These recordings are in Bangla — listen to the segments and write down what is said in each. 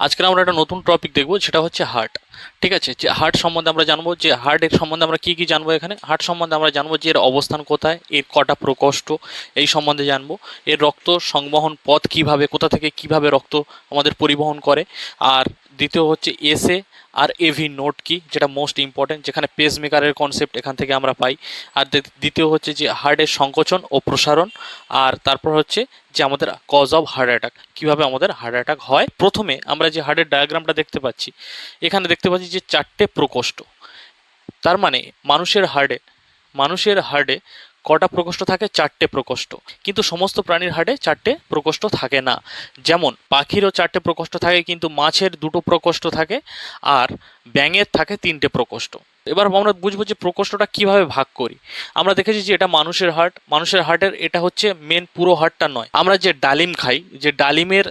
আজকে আমরা একটা নতুন টপিক দেখব, সেটা হচ্ছে হার্ট। ঠিক আছে, যে হার্ট সম্বন্ধে আমরা জানবো, যে হার্টের সম্বন্ধে আমরা কি কি জানবো। এখানে হার্ট সম্বন্ধে আমরা জানবো যে এর অবস্থান কোথায়, এর কটা প্রকোষ্ঠ, এই সম্বন্ধে জানবো। এর রক্ত সংবহন পথ কিভাবে, কোথা থেকে কিভাবে রক্ত আমাদের পরিবহন করে। আর দ্বিতীয় হচ্ছে এসএ আর এভি নোট কি, যেটা মোস্ট ইম্পর্টেন্ট, যেখানে পেস মেকারের কনসেপ্ট এখান থেকে আমরা পাই। আর দ্বিতীয় হচ্ছে যে হার্টের সংকোচন ও প্রসারণ। আর তারপর হচ্ছে যে আমাদের কজ অফ হার্ট অ্যাটাক, কীভাবে আমাদের হার্ট অ্যাটাক হয়। প্রথমে আমরা যে হার্টের ডায়াগ্রামটা দেখতে পাচ্ছি, এখানে দেখতে পাচ্ছি যে চারটে প্রকোষ্ঠ। তার মানে মানুষের হার্টে কটা প্রকোষ্ঠ থাকে? চারটে প্রকোষ্ঠ। কিন্তু সমস্ত প্রাণীর হার্টে চারটে প্রকোষ্ঠ থাকে না। যেমন পাখিরও চারটে প্রকোষ্ঠ থাকে, কিন্তু মাছের দুটো প্রকোষ্ঠ থাকে, আর ব্যাঙের থাকে তিনটে প্রকোষ্ঠ। এবার আমরা বুঝবো যে প্রকোষ্ঠটা কিভাবে ভাগ করি। আমরা দেখেছি যে এটা মানুষের হার্টের এটা হচ্ছে মেন, পুরো হার্টটা নয়। আমরা যে ডালিম খাই, যে ডালিমের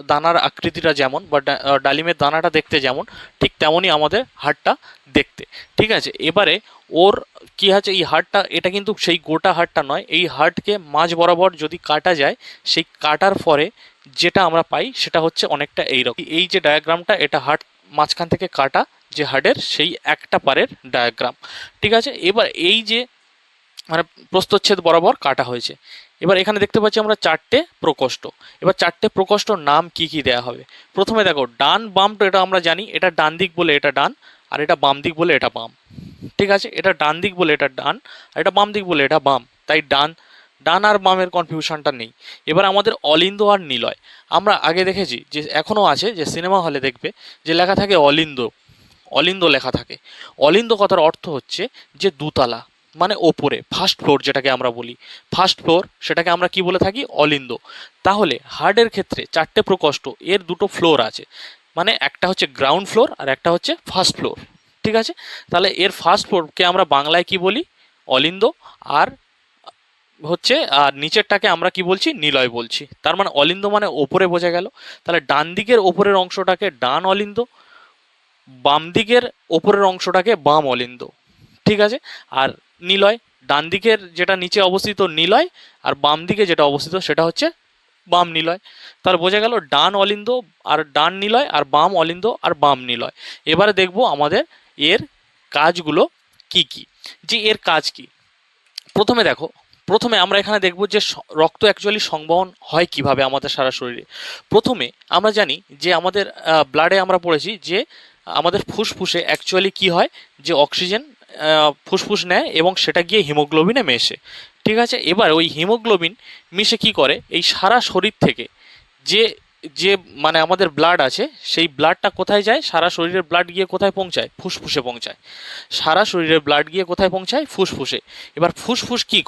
দানার আকৃতিটা যেমন, বা ডালিমের দানাটা দেখতে যেমন, ঠিক তেমনই আমাদের হার্টটা দেখতে। ঠিক আছে, এবারে ওর কি আছে, এই হাড়টা, এটা কিন্তু সেই গোটা হাড়টা নয়, এই হাড়কে মাঝ বরাবর যদি কাটা যায়, সেই কাটার পরে যেটা আমরা পাই সেটা হচ্ছে অনেকটা এইরকম। এই যে ডায়াগ্রামটা, এটা হাড় মাঝখান থেকে কাটা যে হাড়ের সেই একটা পারের ডায়াগ্রাম। ঠিক আছে, এবার এই যে মানে প্রস্থচ্ছেদ বরাবর কাটা হয়েছে। এবার এখানে দেখতে পাচ্ছি আমরা চারটে প্রকোষ্ঠ। এবার চারটে প্রকোষ্ঠর নাম কি কি দেয়া হবে। প্রথমে দেখো ডান বাম, তো এটা আমরা জানি, এটা ডান দিক বলে এটা ডান, আর এটা বাম দিক বলে এটা বাম। ঠিক আছে, এটা ডান দিক বলে এটা ডান, আর এটা বাম দিক বলে এটা বাম। তাই ডান ডান আর বামের কনফিউশনটা নেই। এবার আমাদের অলিন্দ আর নিলয়, আমরা আগে দেখেছি যে এখনও আছে, যে সিনেমা হলে দেখবে যে লেখা থাকে অলিন্দ, অলিন্দ লেখা থাকে। অলিন্দ কথার অর্থ হচ্ছে যে দুতলা, মানে ওপরে, ফার্স্ট ফ্লোর যেটাকে আমরা বলি, ফার্স্ট ফ্লোর, সেটাকে আমরা কি বলে থাকি? অলিন্দ। তাহলে হার্টের ক্ষেত্রে চারটে প্রকোষ্ঠ, এর দুটো ফ্লোর আছে, মানে একটা হচ্ছে গ্রাউন্ড ফ্লোর আর একটা হচ্ছে ফার্স্ট ফ্লোর। ঠিক আছে, তাহলে এর ফার্স্ট ফ্লোরকে আমরা বাংলায় কি বলি? অলিন্দ। আর হচ্ছে আর নিচেরটাকে আমরা কি বলছি? নিলয় বলছি। তার মানে অলিন্দ মানে ওপরে, বোঝা গেল। তাহলে ডান দিকের ওপরের অংশটাকে ডান অলিন্দ, বাম দিকের ওপরের অংশটাকে বাম অলিন্দ। ঠিক আছে, আর নিলয়, ডান দিকের যেটা নিচে অবস্থিত নিলয়, আর বাম দিকে যেটা অবস্থিত সেটা হচ্ছে বাম নিলয়। তাহলে বোঝা গেল ডান অলিন্দ আর ডান নিলয়, আর বাম অলিন্দ আর বাম নিলয়। এবারে দেখব আমাদের এর কাজগুলো কি কি, যে এর কাজ কি। প্রথমে দেখো, প্রথমে আমরা এখানে দেখব যে রক্ত অ্যাকচুয়ালি সংবহন হয় কিভাবে আমাদের সারা শরীরে। প্রথমে আমরা জানি যে আমাদের ব্লাডে আমরা পড়েছি যে আমাদের ফুসফুসে অ্যাকচুয়ালি কি হয়, যে অক্সিজেন ফুসফুস নেয় এবং সেটা গিয়ে হিমোগ্লোবিনে মেশে। ঠিক আছে, এবার ওই হিমোগ্লোবিন মিশে কি করে, এই সারা শরীর থেকে যে যে মানে আমাদের ব্লাড আছে, সেই ব্লাডটা কোথায় যায়? সারা শরীরের ব্লাড গিয়ে কোথায় পৌঁছায়? ফুসফুসে পৌঁছায়। সারা শরীরের ব্লাড গিয়ে কোথায় পৌঁছায়? ফুসফুসে। এবার ফুসফুস কি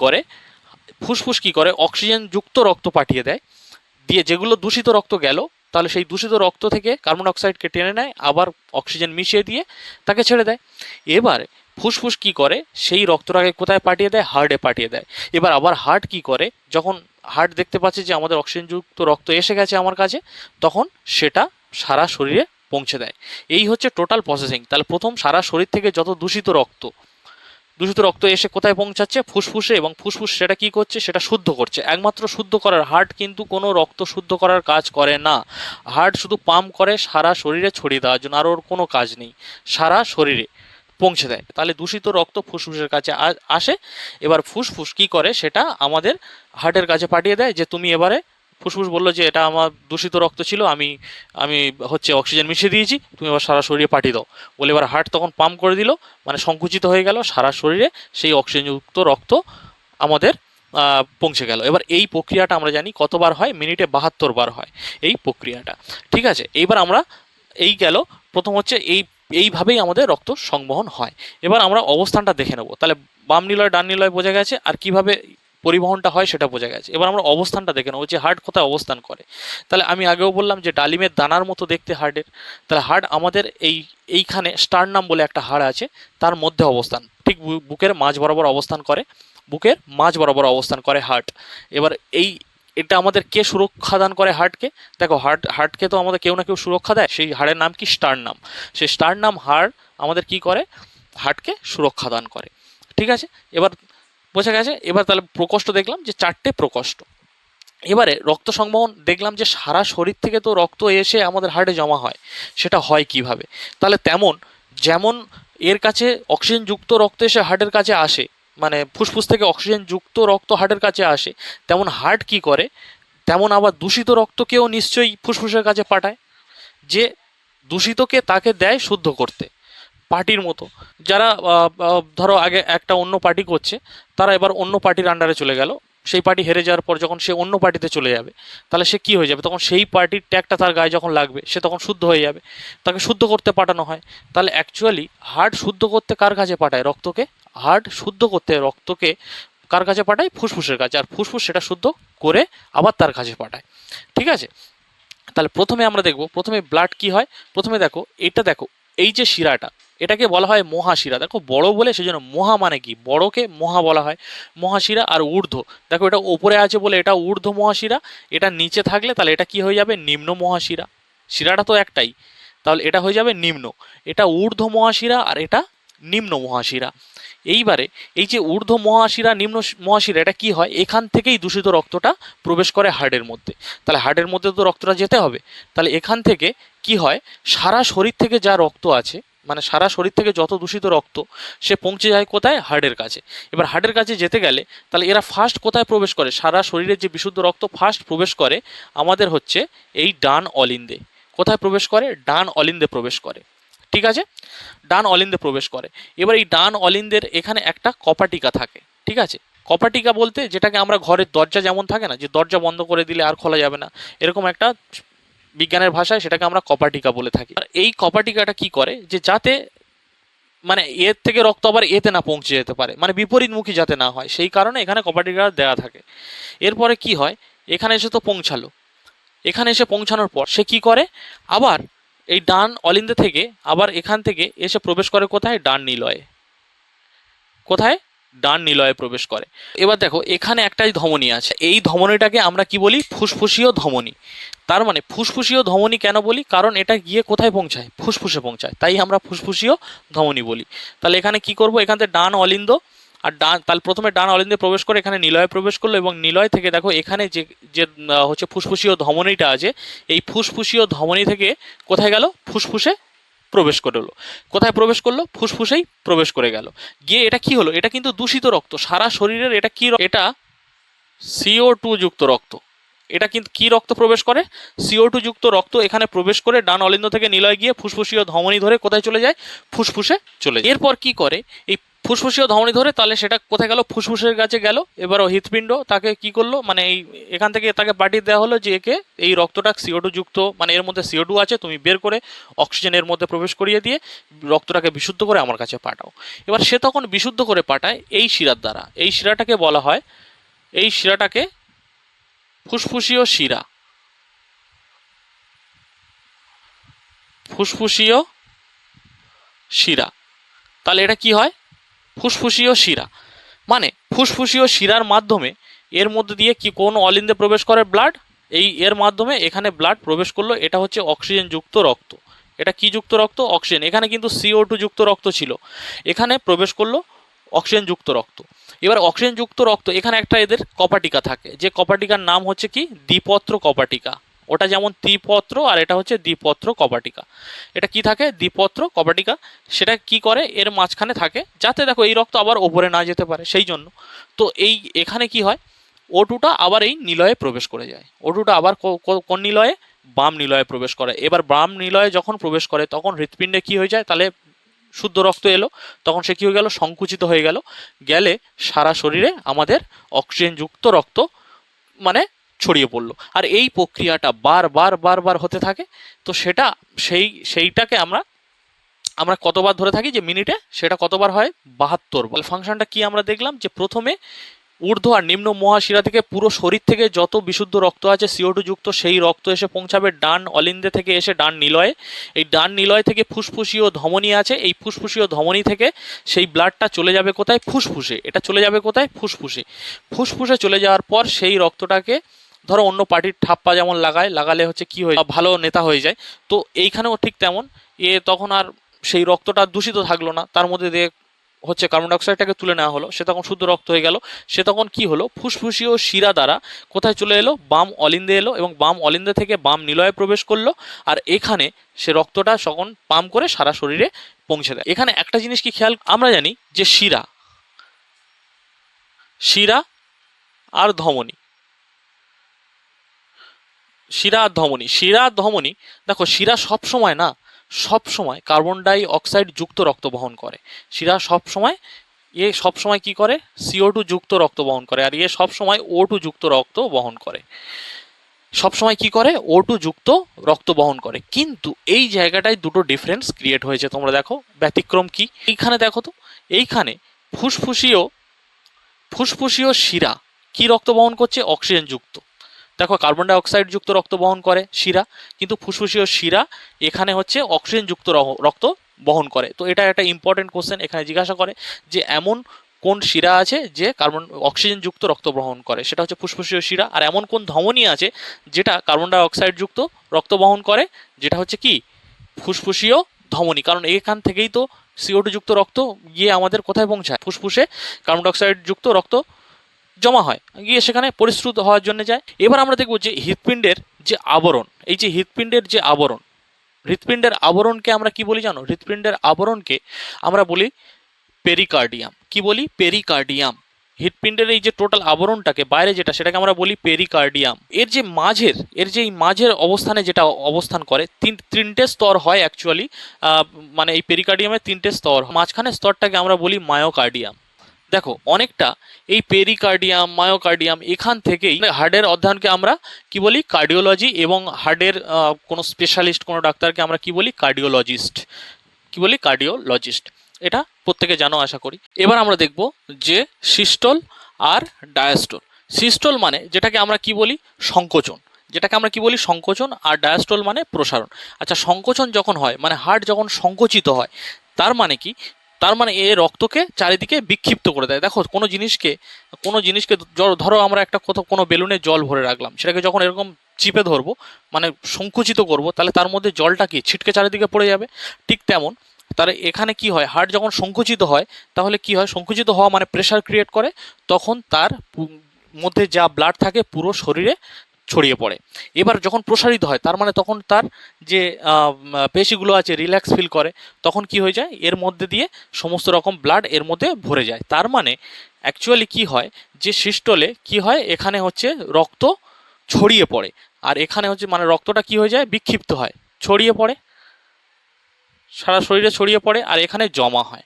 করে, অক্সিজেন যুক্ত রক্ত পাঠিয়ে দেয়, দিয়ে যেগুলো দূষিত রক্ত গেল, তাহলে সেই দূষিত রক্ত থেকে কার্বন ডাইঅক্সাইডকে টেনে নেয়, আবার অক্সিজেন মিশিয়ে দিয়ে তাকে ছেড়ে দেয়। এবার ফুসফুস কি করে, সেই রক্তটাকে কোথায় পাঠিয়ে দেয়? হার্টে পাঠিয়ে দেয়। এবার আবার হার্ট কি করে, যখন হার্ট দেখতে পাচ্ছে যে আমাদের অক্সিজেনযুক্ত রক্ত এসে গেছে আমার কাছে, তখন সেটা সারা শরীরে পৌঁছে দেয়। এই হচ্ছে টোটাল প্রসেসিং। তাহলে প্রথম সারা শরীর থেকে যত দূষিত রক্ত এসে কোথায় পৌঁছাচ্ছে? ফুসফুসে, এবং ফুসফুস সেটা কি করছে? সেটা শুদ্ধ করছে। একমাত্র শুদ্ধ করার, হার্ট কিন্তু কোনো রক্ত শুদ্ধ করার কাজ করে না। হার্ট শুধু পাম্প করে সারা শরীরে ছড়িয়ে দেওয়ার জন্য, আর ওর কোনো কাজ নেই, সারা শরীরে পৌঁছে দেয়। তাহলে দূষিত রক্ত ফুসফুসের কাছে আসে। এবার ফুসফুস কি করে, সেটা আমাদের হার্টের কাছে পাঠিয়ে দেয়, যে তুমি এবারে, ফুসফুস বললো যে এটা আমার দূষিত রক্ত ছিল, আমি আমি হচ্ছে অক্সিজেন মিশিয়ে দিয়েছি, তুমি এবার সারা শরীরে পাঠিয়ে দাও। বলে এবার হার্ট তখন পাম্প করে দিল, মানে সংকুচিত হয়ে গেল সারা শরীরে, সেই অক্সিজেনযুক্ত রক্ত আমাদের পৌঁছে গেল। এবার এই প্রক্রিয়াটা আমরা জানি কতবার হয়? মিনিটে 72 বার হয় এই প্রক্রিয়াটা। ঠিক আছে, এইবার আমরা, এই গেল প্রথম হচ্ছে এইভাবেই আমাদের রক্ত সংবহন হয়। এবার আমরা অবস্থানটা দেখে নেব। তাহলে বাম নিলয় ডান নিলয় বোঝা গেছে, আর কিভাবে পরিবহনটা হয় সেটা বোঝা গেছে। এবার আমরা অবস্থানটা দেখে নেবো, যে হার্ট কোথায় অবস্থান করে। তাহলে আমি আগেও বললাম যে ডালিমের দানার মতো দেখতে হার্টের। তাহলে হার্ট আমাদের এইখানে স্টারনাম বলে একটা হাড় আছে, তার মধ্যে অবস্থান, ঠিক বুকের মাঝ বরাবর অবস্থান করে, বুকের মাঝ বরাবর অবস্থান করে হার্ট। এবার এটা আমাদের কে সুরক্ষা দান করে? হার্টকে। দেখো, হার্টকে তো আমাদের কেউ না কেউ সুরক্ষা দেয়, সেই হাড়ের নাম কি? স্টারনাম। সেই স্টারনাম হাড় আমাদের কি করে? হার্টকে সুরক্ষা দান করে। ঠিক আছে, এবার বোঝা গেছে। এবার তাহলে প্রকোষ্ঠ দেখলাম যে চারটে প্রকোষ্ঠ। এবারে রক্ত সংবহন দেখলাম যে সারা শরীর থেকে তো রক্ত এসে আমাদের হার্টে জমা হয়, সেটা হয় কিভাবে? তাহলে যেমন এর কাছে অক্সিজেনযুক্ত রক্ত এসে হার্টের কাছে আসে, মানে ফুসফুস থেকে অক্সিজেনযুক্ত রক্ত হার্টের কাছে আসে, তেমন হার্ট কি করে, তেমন আবার দূষিত রক্তকেও নিশ্চয়ই ফুসফুসের কাছে পাঠায়, যে দূষিতকে তাকে দেয় শুদ্ধ করতে। পার্টির মতো, যারা ধরো আগে একটা অন্য পার্টি করছে, তারা এবার অন্য পার্টির আন্ডারে চলে গেল, সেই পার্টি হেরে যাওয়ার পর যখন সে অন্য পার্টিতে চলে যাবে, তাহলে সে কী হয়ে যাবে, তখন সেই পার্টির ট্যাগটা তার গায়ে যখন লাগবে, সে তখন শুদ্ধ হয়ে যাবে, তাকে শুদ্ধ করতে পাঠানো হয়। তাহলে অ্যাকচুয়ালি হার্ট শুদ্ধ করতে কার কাছে পাঠায়? রক্তকে। হার্ট শুদ্ধ করতে রক্তকে কার কাছে পাঠায়? ফুসফুসের কাছে, আর ফুসফুস সেটা শুদ্ধ করে আবার তার কাছে পাঠায়। ঠিক আছে, তাহলে প্রথমে আমরা দেখব প্রথমে ব্লাড কি হয়। প্রথমে দেখো, এটা দেখো, এই যে শিরাটা, এটাকে বলা হয় মহাশিরা। দেখো বড় বলে সেজন্য মহা মানে কি, বড়কে মহা বলা হয়। মহাশিরা আর ঊর্ধ্ব, দেখো এটা ওপরে আছে বলে এটা ঊর্ধ্ব মহাশিরা, এটা নিচে থাকলে তাহলে এটা কি হয়ে যাবে? নিম্ন মহাশিরা। শিরাটা তো একটাই, তাহলে এটা হয়ে যাবে নিম্ন। এটা ঊর্ধ্ব মহাশিরা আর এটা নিম্ন মহাশিরা। এইবারে এই যে ঊর্ধ্ব মহাশিরা নিম্ন মহাশিরা, এটা কি হয়? এখান থেকেই দূষিত রক্তটা প্রবেশ করে হার্টের মধ্যে। তাহলে হার্টের মধ্যে তো রক্তটা যেতে হবে, তাহলে এখান থেকে কি হয়, সারা শরীর থেকে যা রক্ত আছে, মানে সারা শরীর থেকে যত দূষিত রক্ত, সে পৌঁছে যায় কোথায়? হার্টের কাছে। এবার হার্টের কাছে যেতে গেলে তাহলে এরা ফার্স্ট কোথায় প্রবেশ করে? সারা শরীরের যে বিশুদ্ধ রক্ত ফার্স্ট প্রবেশ করে আমাদের হচ্ছে এই ডান অলিন্দে। কোথায় প্রবেশ করে? ডান অলিন্দে প্রবেশ করে। ঠিক আছে, ডান অলিন্দে প্রবেশ করে। এবার এই ডান অলিন্দের এখানে একটা কপাটিকা থাকে। ঠিক আছে, কপাটিকা বলতে যেটাকে আমরা ঘরের দরজা যেমন থাকে না, যে দরজা বন্ধ করে দিলে আর খোলা যাবে না, এরকম একটা বিজ্ঞানের ভাষায় সেটাকে আমরা কপাটিকা বলে থাকি। আর এই কপাটিকাটা কি করে, যে যাতে মানে এর থেকে রক্ত আবার এতে না পৌঁছে যেতে পারে, মানে বিপরীতমুখী যাতে না হয়, সেই কারণে এখানে কপাটিকা দেওয়া থাকে। এরপরে কি হয়, এখানে এসে তো পৌঁছালো, এখানে এসে পৌঁছানোর পর সে কি করে, আবার এই ডান অলিন্দে থেকে আবার এখান থেকে এসে প্রবেশ করে কোথায়? ডান নিলয়ে। কোথায়? ডান নিলয়ে প্রবেশ করে। এবার দেখো, এখানে একটাই ধমনী আছে, এই ধমনীটাকে আমরা কি বলি? ফুসফুসীয় ধমনী। তার মানে ফুসফুসীয় ধমনী কেন বলি? কারণ এটা গিয়ে কোথায় পৌঁছায়? ফুসফুসে পৌঁছায়, তাই আমরা ফুসফুসীয় ধমনী বলি। তাহলে এখানে কি করব, এখান থেকে ডান অলিন্দ আর ডান, তাহলে প্রথমে ডান অলিন্দে প্রবেশ করে এখানে নিলয়ে প্রবেশ করলো, এবং নিলয় থেকে দেখো এখানে যে যে হচ্ছে ফুসফুসীয় ধমনীটা আছে, এই ফুসফুসীয় ধমনী থেকে কোথায় গেল? ফুসফুসে প্রবেশ করলো। কোথায় প্রবেশ করলো? ফুসফুসেই প্রবেশ করে গেল। গিয়ে এটা কি হলো? এটা কিন্তু দূষিত রক্ত সারা শরীরের। এটা কি? এটা CO2 যুক্ত রক্ত। এটা কিন্তু কি রক্ত প্রবেশ করে? CO2 যুক্ত রক্ত এখানে প্রবেশ করে ডান অলিন্দ থেকে নিলয় গিয়ে ফুসফুসীয় ধমনী ধরে কোথায় চলে যায়? ফুসফুসে চলে যায়। এরপর কি করে, এই ফুসফুসীয় ধমনী ধরে তাহলে সেটা কোথায় গেল? ফুসফুসের কাছে গেল। এবার হৃৎপিণ্ড তাকে কি করলো, মানে এই এখান থেকে তাকে পাঠিয়ে দেওয়া হলো যে একে এই রক্তটা CO2 যুক্ত, মানে এর মধ্যে CO2 আছে, তুমি বের করে অক্সিজেনের মধ্যে প্রবেশ করিয়ে দিয়ে রক্তটাকে বিশুদ্ধ করে আমার কাছে পাঠাও। এবার সে তখন বিশুদ্ধ করে পাঠায় এই শিরার দ্বারা। এই শিরাটাকে বলা হয়, এই শিরাটাকে ফুসফুসীয় শিরা। ফুসফুসীয় শিরা। তাহলে এটা কি হয়? ফুসফুসীয় শিরা। মানে ফুসফুসীয় শিরার মাধ্যমে এর মধ্যে দিয়ে কি কোন অলিন্দে প্রবেশ করে? ব্লাড। এই এর মাধ্যমে এখানে ব্লাড প্রবেশ করলো। এটা হচ্ছে অক্সিজেন যুক্ত রক্ত। এটা কি যুক্ত রক্ত? অক্সিজেন। এখানে কিন্তু CO2 যুক্ত রক্ত ছিল, এখানে প্রবেশ করলো অক্সিজেন যুক্ত রক্ত। এবার অক্সিজেন যুক্ত রক্ত, এখানে একটা এদের কপাটিকা থাকে, যে কপাটিকার নাম হচ্ছে কি? দ্বিপত্র কপাটিকা। ওটা যেমন ত্রিপত্র আর এটা হচ্ছে দ্বিপত্র কপাটিকা। এটা কি থাকে? দ্বিপত্র কপাটিকা। সেটা কি করে? এর মাঝখানে থাকে, যাতে দেখো এই রক্ত আবার ওপরে না যেতে পারে, সেই জন্য। তো এই এখানে কি হয়, O2টা আবার এই নিলয়ে প্রবেশ করে যায়। O2টা আবার কোন নিলয়ে? বাম নিলয়ে প্রবেশ করে। এবার বাম নিলয়ে যখন প্রবেশ করে তখন হৃৎপিণ্ডে কি হয়ে যায়? তাহলে শুদ্ধ রক্ত এলো, তখন সে কি হয়ে গেল? সংকুচিত হয়ে গেল। গেলে সারা শরীরে আমাদের অক্সিজেনযুক্ত রক্ত মানে ছড়িয়ে পড়লো। আর এই প্রক্রিয়াটা বারবার বারবার হতে থাকে। তো সেটা সেইটাকে আমরা আমরা কতবার ধরে থাকি যে মিনিটে, সেটা কতবার হয়? 72 বার। ফাংশনটা কি আমরা দেখলাম, যে প্রথমে ঊর্ধ্ব আর নিম্ন মহাশিরা থেকে পুরো শরীর থেকে যত বিশুদ্ধ রক্ত আছে CO2 যুক্ত, সেই রক্ত এসে পৌঁছাবে ডান অলিন্দে থেকে এসে ডান নিলয়ে। এই ডান নিলয় থেকে ফুসফুসীয় ধমনী আছে, এই ফুসফুসীয় ধমনী থেকে সেই ব্লাডটা চলে যাবে কোথায়? ফুসফুসে। এটা চলে যাবে কোথায়? ফুসফুসে। ফুসফুসে চলে যাওয়ার পর সেই রক্তটাকে ধরো অন্য পার্টির ঠাপ্পা যেমন লাগালে হচ্ছে কি হয়ে ভালো নেতা হয়ে যায়, তো এইখানেও ঠিক তেমন। তখন আর সেই রক্তটা দূষিত থাকলো না, তার মধ্যে দিয়ে হচ্ছে কার্বন ডাইঅক্সাইডটাকে তুলে নেওয়া হলো, সে তখন শুদ্ধ রক্ত হয়ে গেল। সে তখন কি হলো, ফুসফুসীয় শিরা দ্বারা কোথায় চলে এলো, বাম অলিন্দে এলো, এবং বাম অলিন্দে থেকে বাম নিলয়ে প্রবেশ করলো। আর এখানে সে রক্তটা তখন পাম্প করে সারা শরীরে পৌঁছে দেয়। এখানে একটা জিনিস কি খেয়াল, আমরা জানি যে শিরা শিরা আর ধমনী, শিরা আর ধমনী, শিরা আর ধমনী, দেখো শিরা সব সময় না, সব সময় কার্বন ডাই অক্সাইড যুক্ত রক্ত বহন করে। শিরা সব সময়, এ সব সময় কি করে, CO2 যুক্ত রক্ত বহন করে, আর এ সব সময় O2 যুক্ত রক্ত বহন করে। সব সময় কি করে, O2 যুক্ত রক্ত বহন করে। কিন্তু এই জায়গাটায় দুটো ডিফারেন্স ক্রিয়েট হয়েছে, তোমরা দেখো ব্যতিক্রম কি। এইখানে দেখো তো, এইখানে ফুসফুসীয় ফুসফুসীয় শিরা কি রক্ত বহন করছে, অক্সিজেন যুক্ত। দেখো কার্বন ডাই অক্সাইড যুক্ত রক্ত বহন করে শিরা, কিন্তু ফুসফুসীয় শিরা এখানে হচ্ছে অক্সিজেন যুক্ত রক্ত বহন করে। তো এটা একটা ইম্পর্টেন্ট কোশ্চেন, এখানে জিজ্ঞাসা করে যে এমন কোন শিরা আছে যে অক্সিজেন যুক্ত রক্ত বহন করে, সেটা হচ্ছে ফুসফুসীয় শিরা। আর এমন কোন ধমনী আছে যেটা কার্বন ডাই অক্সাইড যুক্ত রক্ত বহন করে, যেটা হচ্ছে কি, ফুসফুসীয় ধমনী। কারণ এখান থেকেই তো CO2 যুক্ত রক্ত গিয়ে আমাদের কোথায় পৌঁছায়, ফুসফুসে কার্বন ডাই অক্সাইড যুক্ত রক্ত জমা হয়, গিয়ে সেখানে পরিশ্রুত হওয়ার জন্য যায়। এবার আমরা দেখব যে হৃৎপিণ্ডের যে আবরণ, এই যে হৃৎপিণ্ডের যে আবরণ, হৃৎপিণ্ডের আবরণকে আমরা কি বলি জানো, হৃৎপিণ্ডের আবরণকে আমরা বলি পেরিকার্ডিয়াম। কি বলি, পেরিকার্ডিয়াম। হৃৎপিণ্ডের এই যে টোটাল আবরণটাকে বাইরে যেটা, সেটাকে আমরা বলি পেরিকার্ডিয়াম। এর যে মাঝের, এর যে মাঝের অবস্থানে যেটা অবস্থান করে, তিনটে স্তর হয় অ্যাকচুয়ালি, মানে এই পেরিকার্ডিয়ামের তিনটে স্তর, মাঝখানের স্তরটাকে আমরা বলি মায়োকার্ডিয়াম। দেখো অনেকটা এই পেরিকার্ডিয়াম, মায়োকার্ডিয়াম, এখান থেকেই হার্টের অধ্যয়নকে আমরা কি বলি, কার্ডিওলজি, এবং হার্টের কোনো স্পেশালিস্ট কোনো ডাক্তারকে আমরা কি বলি, কার্ডিওলজিস্ট। কি বলি, কার্ডিওলজিস্ট। এটা প্রত্যেকে জানো আশা করি। এবার আমরা দেখব যে সিস্টোল আর ডায়াস্টোল। সিস্টোল মানে যেটাকে আমরা কি বলি, সংকোচন, যেটাকে আমরা কি বলি, সংকোচন। আর ডায়াস্টোল মানে প্রসারণ। আচ্ছা, সংকোচন যখন হয় মানে হার্ট যখন সংকুচিত হয়, তার মানে কি, তার মানে এ রক্তকে চারিদিকে বিক্ষিপ্ত করে দেয়। দেখো কোনো জিনিসকে ধরো আমরা একটা কোনো বেলুনে জল ভরে রাখলাম, সেটাকে যখন এরকম চিপে ধরবো, মানে সংকুচিত করব, তাহলে তার মধ্যে জলটা কি ছিটকে চারিদিকে পড়ে যাবে। ঠিক তেমন তার এখানে কি হয়, হার্ট যখন সংকুচিত হয়, তাহলে কি হয়, সংকুচিত হওয়া মানে প্রেশার ক্রিয়েট করে, তখন তার মধ্যে যা ব্লাড থাকে পুরো শরীরে ছড়িয়ে পড়ে। এবার যখন প্রসারিত হয়, তার মানে তখন তার যে পেশিগুলো আছে রিল্যাক্স ফিল করে, তখন কি হয়ে যায়, এর মধ্যে দিয়ে সমস্ত রকম ব্লাড এর মধ্যে ভরে যায়। তার মানে অ্যাকচুয়ালি কি হয়, যে সিস্টোলে কি হয়, এখানে হচ্ছে রক্ত ছড়িয়ে পড়ে, আর এখানে হচ্ছে মানে রক্তটা কি হয়ে যায়, বিক্ষিপ্ত হয়, ছড়িয়ে পড়ে, সারা শরীরে ছড়িয়ে পড়ে, আর এখানে জমা হয়।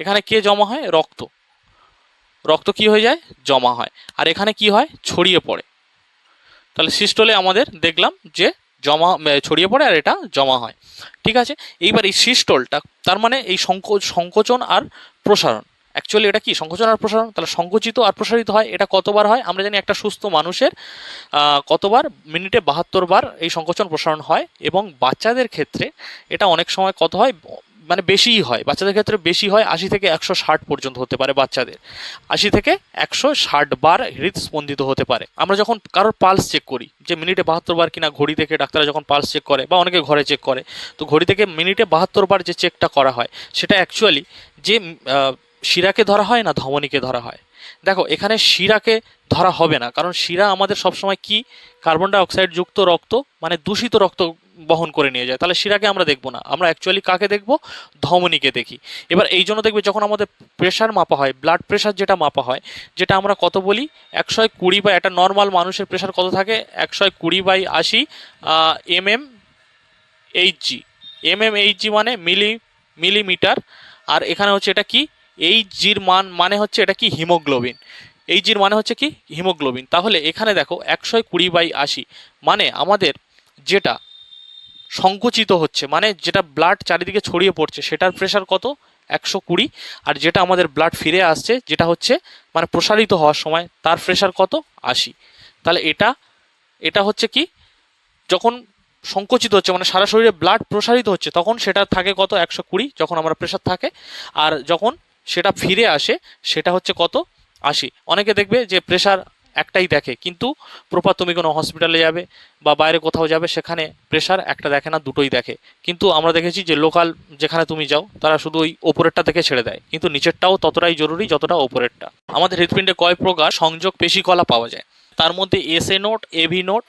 এখানে কে জমা হয়, রক্ত। রক্ত কি হয়ে যায়, জমা হয়, আর এখানে কি হয়, ছড়িয়ে পড়ে। তাহলে সিস্টোলে আমাদের দেখলাম যে ছড়িয়ে পড়ে আর এটা জমা হয়। ঠিক আছে, এইবার এই সিস্টোলটা, তার মানে এই সংকোচন আর প্রসারণ, অ্যাকচুয়ালি এটা কি, সংকোচন আর প্রসারণ। তাহলে সংকুচিত আর প্রসারিত হয়, এটা কতবার হয়, আমরা জানি একটা সুস্থ মানুষের কতবার, মিনিটে 72 বার এই সংকোচন প্রসারণ হয়। এবং বাচ্চাদের ক্ষেত্রে এটা অনেক সময় কত হয়, মানে বেশিই হয়, বাচ্চাদের ক্ষেত্রে বেশি হয়, 80 থেকে 160 পর্যন্ত হতে পারে বাচ্চাদের, 80 থেকে 160 বার হৃদস্পন্দিত হতে পারে। আমরা যখন কারোর পালস চেক করি, যে মিনিটে 72 বার কিনা, ঘড়ি থেকে ডাক্তাররা যখন পালস চেক করে, বা অনেকে ঘরে চেক করে, তো ঘড়ি থেকে মিনিটে 72 বার যে চেকটা করা হয়, সেটা অ্যাকচুয়ালি যে শিরাকে ধরা হয় না ধমনীকে ধরা হয়। দেখো এখানে শিরাকে ধরা হবে না, কারণ শিরা আমাদের সবসময় কি, কার্বন ডাই অক্সাইড যুক্ত রক্ত, মানে দূষিত রক্ত বহন করে নিয়ে যায়। তাহলে শিরাকে আমরা দেখবো না, আমরা অ্যাকচুয়ালি কাকে দেখবো, ধমনীকে দেখি। এবার এই জন্য দেখবে যখন আমাদের প্রেশার মাপা হয়, ব্লাড প্রেশার যেটা মাপা হয়, যেটা আমরা কত বলি, 120 বা একটা নর্মাল মানুষের প্রেশার কত থাকে, 120/80 mmHg। mmHg মানে মিলিমিটার। আর এখানে হচ্ছে এটা কি, এইচজির মান মানে হচ্ছে এটা কি, হিমোগ্লোবিন। এইচজির মানে হচ্ছে কি, হিমোগ্লোবিন। তাহলে এখানে দেখো 120/80 মানে আমাদের যেটা সংকুচিত হচ্ছে, মানে যেটা ব্লাড চারিদিকে ছড়িয়ে পড়ছে, সেটার প্রেশার কত, 120। আর যেটা আমাদের ব্লাড ফিরে আসছে, যেটা হচ্ছে মানে প্রসারিত হওয়ার সময়, তার প্রেশার কত, 80। তাহলে এটা হচ্ছে কি, যখন সংকুচিত হচ্ছে মানে সারা শরীরে ব্লাড প্রসারিত হচ্ছে, তখন সেটা থাকে কত, 120 যখন আমার প্রেশার থাকে। আর যখন সেটা ফিরে আসে, সেটা হচ্ছে কত, 80। অনেকে দেখবে যে প্রেশার একটাই দেখে, কিন্তু প্রপার তুমি কোনো হসপিটালে যাবে বা বাইরে কোথাও যাবে সেখানে প্রেশার একটা দেখে না, দুটোই দেখে। কিন্তু আমরা দেখেছি যে লোকাল যেখানে তুমি যাও তারা শুধু ওই ওপরেরটা দেখে ছেড়ে দেয়, কিন্তু নিচেরটাও ততটাই জরুরি যতটা ওপরেরটা। আমাদের হৃৎপিণ্ডে কয় প্রকার সংযোগ পেশিকলা পাওয়া যায়? তার মধ্যে এসএ নোট, এভি নোট,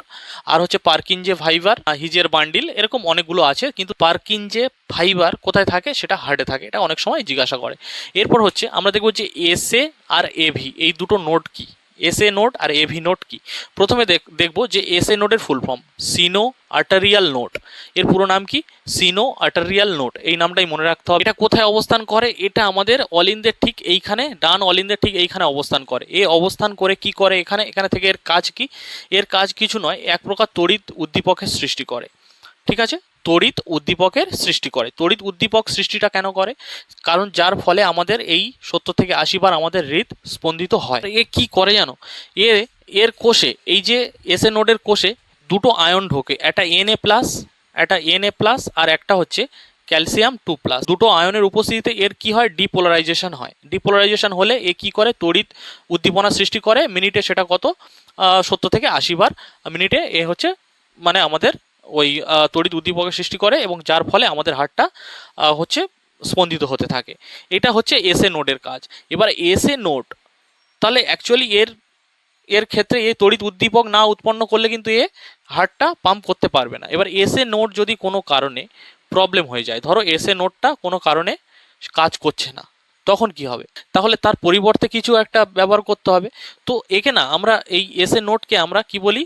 আর হচ্ছে পার্কিনজে ফাইবার, হিজের বান্ডিল, এরকম অনেকগুলো আছে। কিন্তু পার্কিনজে ফাইবার কোথায় থাকে? সেটা হার্টে থাকে, এটা অনেক সময় জিজ্ঞাসা করে। এরপর হচ্ছে আমরা দেখবো যে এসএ আর এভি এই দুটো নোট কি, এসএ নোট আর এভি নোট কি। প্রথমে দেখবো যে এসএ নোটের ফুল ফর্ম সিনো আর্টারিয়াল নোট। এর পুরো নাম কি? সিনো আর্টারিয়াল নোট। এই নামটাই মনে রাখতে হবে। এটা কোথায় অবস্থান করে? এটা আমাদের অলিন্দের ঠিক এইখানে, ডান অলিন্দের ঠিক এইখানে অবস্থান করে। এ অবস্থান করে কি করে? এখানে এখানে থেকে এর কাজ কি? এর কাজ কিছু নয়, এক প্রকার তড়িৎ উদ্দীপকের সৃষ্টি করে। ঠিক আছে, তড়িৎ উদ্দীপকের সৃষ্টি করে। তড়িৎ উদ্দীপক সৃষ্টিটা কেন করে? কারণ যার ফলে আমাদের এই 70 থেকে 80 বার আমাদের হৃদ স্পন্দিত হয়। এ কি করে জানো? এ এর কোষে, এই যে এসএ নোডের কোষে দুটো আয়ন ঢোকে, একটা Na+, একটা Na+, আর একটা হচ্ছে ক্যালসিয়াম 2+। দুটো আয়নের উপস্থিতিতে এর কি হয়? ডিপোলারাইজেশন হয়। ডিপোলারাইজেশন হলে এ কি করে? তড়িৎ উদ্দীপনা সৃষ্টি করে। মিনিটে সেটা কত? 70 থেকে 80 বার মিনিটে এ হচ্ছে মানে আমাদের ওই তড়িৎ উদ্দীপকের সৃষ্টি করে, এবং যার ফলে আমাদের হার্টটা হচ্ছে স্পন্দিত হতে থাকে। এটা হচ্ছে এসএ নোডের কাজ। এবার এসএ নোড তাহলে অ্যাকচুয়ালি এর এর ক্ষেত্রে এই তড়িৎ উদ্দীপক না উৎপন্ন করলে কিন্তু এ হার্টটা পাম্প করতে পারবে না। এবার এসএ নোড যদি কোনো কারণে প্রবলেম হয়ে যায়, ধরো এসএ নোডটা কোনো কারণে কাজ করছে না, তখন কি হবে? তাহলে তার পরিবর্তে কিছু একটা ব্যবহার করতে হবে। তো একে না আমরা এই এসএ নোডকে আমরা কি বলি?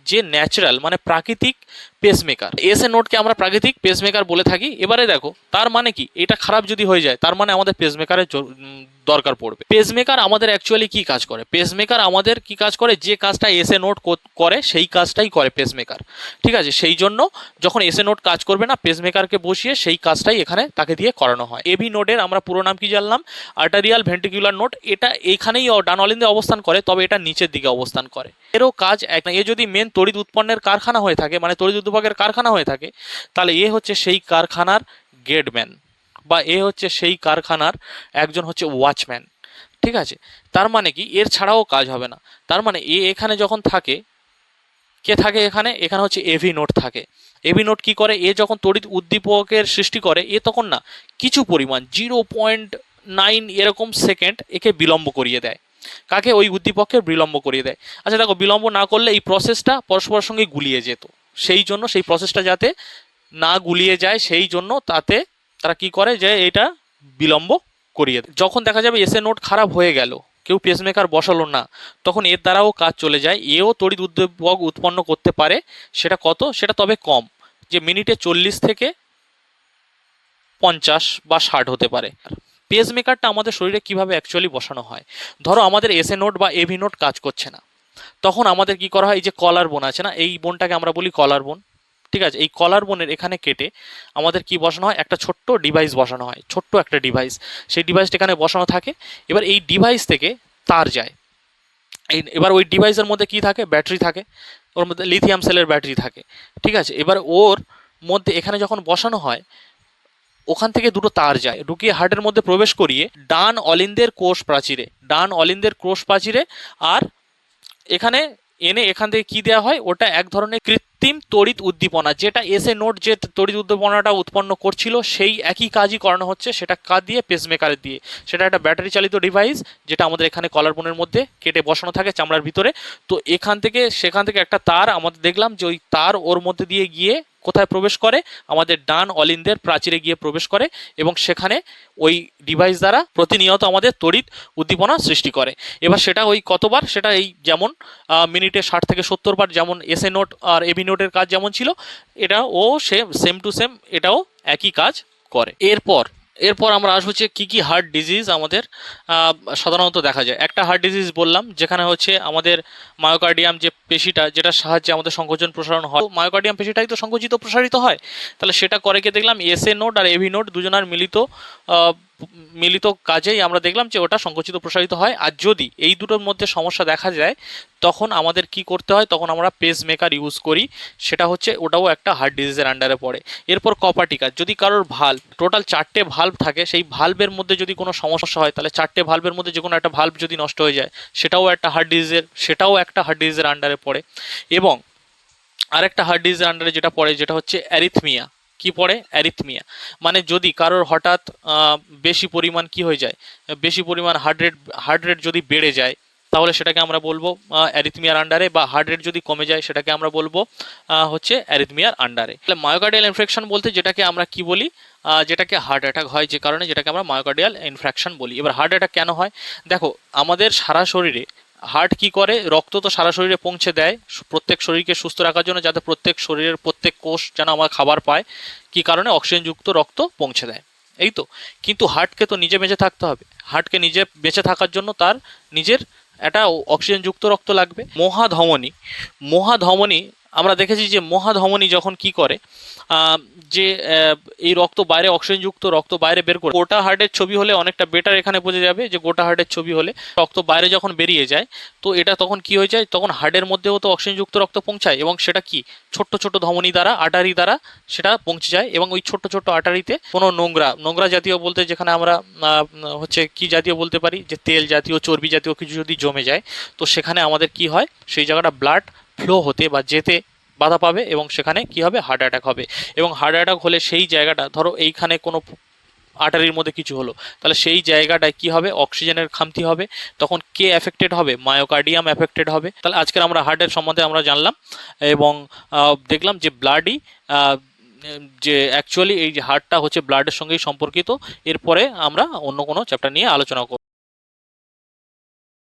যে ন্যাচারাল মানে প্রাকৃতিক পেসমেকার। এসএ নোডকে আমরা প্রাকৃতিক পেসমেকার বলে থাকি। এবারে দেখো তার মানে কি? এটা খারাপ যদি হয়ে যায় তার মানে আমাদের পেসমেকারের দরকার পড়বে। পেসমেকার আমাদের অ্যাকচুয়ালি কি কাজ করে? পেসমেকার আমাদের কি কাজ করে? যে কাজটা এসএ নোড করে সেই কাজটাই করে পেসমেকার। ঠিক আছে, সেই জন্য যখন এসএ নোড কাজ করবে না, পেসমেকারকে বসিয়ে সেই কাজটাই এখানে তাকে দিয়ে করানো হয়। এভি নোডের আমরা পুরো নাম কি জানলাম? Arterial ventricular node. এটা এইখানেই ডান অলিন্দে অবস্থান করে, তবে এটা নিচের দিকে অবস্থান করে। এরও কাজ এক না। এ যদি মেন তড়িৎ উৎপন্নের কারখানা হয়ে থাকে, মানে তড়িৎ উদ্দীপকের কারখানা হয়ে থাকে, তাহলে এ হচ্ছে সেই কারখানার গেটম্যান, বা এ হচ্ছে সেই কারখানার একজন হচ্ছে ওয়াচম্যান। ঠিক আছে, তার মানে কি? এর ছাড়াও কাজ হবে না। তার মানে এ এখানে যখন থাকে, কে থাকে এখানে? এখানে হচ্ছে এভি নোট থাকে। এভি নোট কি করে? এ যখন তড়িৎ উদ্দীপকের সৃষ্টি করে, এ তখন না কিছু পরিমাণ 0.9 এরকম সেকেন্ড একে বিলম্ব করিয়ে দেয়। কাকে? ওই উদ্দীপককে বিলম্ব করিয়ে দেয়। আচ্ছা দেখো, বিলম্ব না করলে এই প্রসেসটা পরস্পরের সঙ্গে গুলিয়ে যেত। সেই জন্য সেই প্রসেসটা যাতে না গুলিয়ে যায়, সেই জন্য তাতে তারা কি করে? যে এটা বিলম্ব করিয়ে দেয়। যখন দেখা যাবে এসএ নোট খারাপ হয়ে গেল, কেউ পেসমেকার বসালো না, তখন এর দ্বারাও কাজ চলে যায়। এও তড়িৎ উদ্দীপক উৎপন্ন করতে পারে। সেটা কত? সেটা তবে কম, যে মিনিটে 40 থেকে 50 বা 60 হতে পারে। পেসমেকারটা আমাদের শরীরে কিভাবে অ্যাকচুয়ালি বসানো হয়? ধরো আমাদের এসএ নোট বা এভি নোট কাজ করছে না, তখন আমাদের কি করা হয়? এই যে কলার বোন আছে না, এই বোনটাকে আমরা বলি কলার বোন। ঠিক আছে, এই কলার বোনের এখানে কেটে আমাদের কি বসানো হয়? একটা ছোট্ট ডিভাইস বসানো হয়, ছোট্ট একটা ডিভাইস। সেই ডিভাইসটা এখানে বসানো থাকে। এবার এই ডিভাইস থেকে তার যায়। এবার ওই ডিভাইসের মধ্যে কি থাকে? ব্যাটারি থাকে, ওর মধ্যে লিথিয়াম সেলের ব্যাটারি থাকে। ঠিক আছে, এবার ওর মধ্যে এখানে যখন বসানো হয়, ওখান থেকে দুটো তার যায়, ঢুকিয়ে হার্টের মধ্যে প্রবেশ করিয়ে ডান অলিন্দের কোষ প্রাচীরে, ডান অলিন্দের কোষ প্রাচীরে, আর এখানে এনে এখান থেকে কি দেওয়া হয়? ওটা এক ধরনের কৃত্রিম তড়িৎ উদ্দীপনা, যেটা এসএ নোট যে তড়িৎ উদ্দীপনাটা উৎপন্ন করছিল সেই একই কাজই করানো হচ্ছে। সেটা কাজ দিয়ে পেসমেকারে দিয়ে, সেটা একটা ব্যাটারি চালিত ডিভাইস, যেটা আমাদের এখানে কলার বোনের মধ্যে কেটে বসানো থাকে চামড়ার ভিতরে। তো এখান থেকে সেখান থেকে একটা তার আমাদের দেখলাম যে ওই তার ওর মধ্যে দিয়ে গিয়ে কোথায় প্রবেশ করে? আমাদের ডান অলিন্দের প্রাচীরে গিয়ে প্রবেশ করে, এবং সেখানে ওই ডিভাইস দ্বারা প্রতিনিয়ত আমাদের তড়িৎ উদ্দীপনা সৃষ্টি করে। এবার সেটা ওই কতবার? সেটা এই যেমন মিনিটে 60 থেকে 70 বার, যেমন এসএ নোট আর এভি নোটের কাজ যেমন ছিল, এটা ও সেম টু সেম এটাও একই কাজ করে। এরপর আমরা আসবো হচ্ছে কী কী হার্ট ডিজিজ আমাদের সাধারণত দেখা যায়। একটা হার্ট ডিজিজ বললাম, যেখানে হচ্ছে আমাদের মায়োকার্ডিয়াম যে পেশিটা, যেটার সাহায্যে আমাদের সংকোচন প্রসারণ হয়, মায়োকার্ডিয়াম পেশিটাই তো সংকুচিত প্রসারিত হয়। তাহলে সেটা করে কে দেখলাম? এসএ নোড আর এভি নোড দুজনার মিলিত মিলিত কাজেই আমরা দেখলাম যে ওটা সংকুচিত প্রসারিত হয়। আর যদি এই দুটোর মধ্যে সমস্যা দেখা যায় তখন আমাদের কি করতে হয়, তখন আমরা পেস মেকার ইউজ করি, সেটা হচ্ছে ওটাও একটা হার্ট ডিজিজের আন্ডারে পড়ে। এরপর কপাটিকা, যদি কারোর ভাল্ব টোটাল 4টে ভাল্ব থাকে, সেই ভাল্বের মধ্যে যদি কোনো সমস্যা হয় তাহলে 4টে ভাল্বের মধ্যে যে কোনো একটা ভাল্ব যদি নষ্ট হয়ে যায় সেটাও একটা হার্ট ডিজিজের আন্ডারে পড়ে। এবং আরেকটা হার্ট ডিজিজের আন্ডারে যেটা পড়ে যেটা হচ্ছে অ্যারিথমিয়া। কি পড়ে? অ্যারিথমিয়া। মানে যদি কারোর হঠাৎ বেশি পরিমাণ কি হয়ে যায়, বেশি পরিমাণ হার্ট রেট যদি বেড়ে যায় তাহলে সেটাকে আমরা বলবো অ্যারিথমিয়ার আন্ডারে, বা হার্ট রেট যদি কমে যায় সেটাকে আমরা বলবো হচ্ছে অ্যারিথমিয়ার আন্ডারে। তাহলে মায়োকার্ডিয়াল ইনফ্রাকশন বলতে যেটাকে আমরা কি বলি, যেটাকে হার্ট অ্যাটাক হয় যে কারণে, যেটাকে আমরা মায়োকার্ডিয়াল ইনফ্রাকশন বলি। এবার হার্ট অ্যাটাক কেন হয়? দেখো, আমাদের সারা শরীরে হার্ট কি করে, রক্ত তো সারা শরীরে পৌঁছে দেয় প্রত্যেক শরীরকে সুস্থ রাখার জন্য, যাতে প্রত্যেক শরীরের প্রত্যেক কোষ যেন আমার খাবার পায়, কি কারণে? অক্সিজেনযুক্ত রক্ত পৌঁছে দেয়, এই তো। কিন্তু হার্টকে তো নিজে বেঁচে থাকতে হবে, হার্টকে নিজে বেঁচে থাকার জন্য তার নিজের একটা অক্সিজেনযুক্ত রক্ত লাগবে। মহাধমনী আমরা দেখেছি যে মহাধমনী যখন কি করে, যে এই রক্ত বাইরে, অক্সিজেনযুক্ত রক্ত বাইরে বের করে, গোটা হার্টের ছবি হলে অনেকটা বেটার এখানে বোঝা যাবে যে গোটা হার্টের ছবি হলে রক্ত বাইরে যখন বেরিয়ে যায় তো এটা তখন কি হয়ে যায়, তখন হার্টের মধ্যেও তো অক্সিজেনযুক্ত রক্ত পৌঁছায়, এবং সেটা কি ছোট্ট ছোট ধমনী দ্বারা, আটারি দ্বারা সেটা পৌঁছে যায়। এবং ওই ছোট্ট ছোট্ট আটারিতে কোনো নোংরা জাতীয় বলতে যেখানে আমরা হচ্ছে কি জাতীয় বলতে পারি, যে তেল জাতীয়, চর্বি জাতীয় কিছু যদি জমে যায় তো সেখানে আমাদের কি হয়, সেই জায়গাটা ব্লাড ফ্লো হতে বা যেতে বাধা পাবে, এবং সেখানে কি হবে, হার্ট অ্যাটাক হবে। এবং হার্ট অ্যাটাক হলে সেই জায়গাটা, ধরো এইখানে কোনো আর্টারির মধ্যে কিছু হলো, তাহলে সেই জায়গাটায় কি হবে, অক্সিজেনের খামতি হবে, তখন কে এফেক্টেড হবে, মায়োকার্ডিয়াম এফেক্টেড হবে। তাহলে আজকের আমরা হার্টের সম্বন্ধে আমরা জানলাম, এবং দেখলাম যে ব্লাডই যে অ্যাকচুয়ালি এই যে হার্টটা হচ্ছে ব্লাডের সঙ্গেই সম্পর্কিত। এরপরে আমরা অন্য কোনো চ্যাপ্টার নিয়ে আলোচনা করব।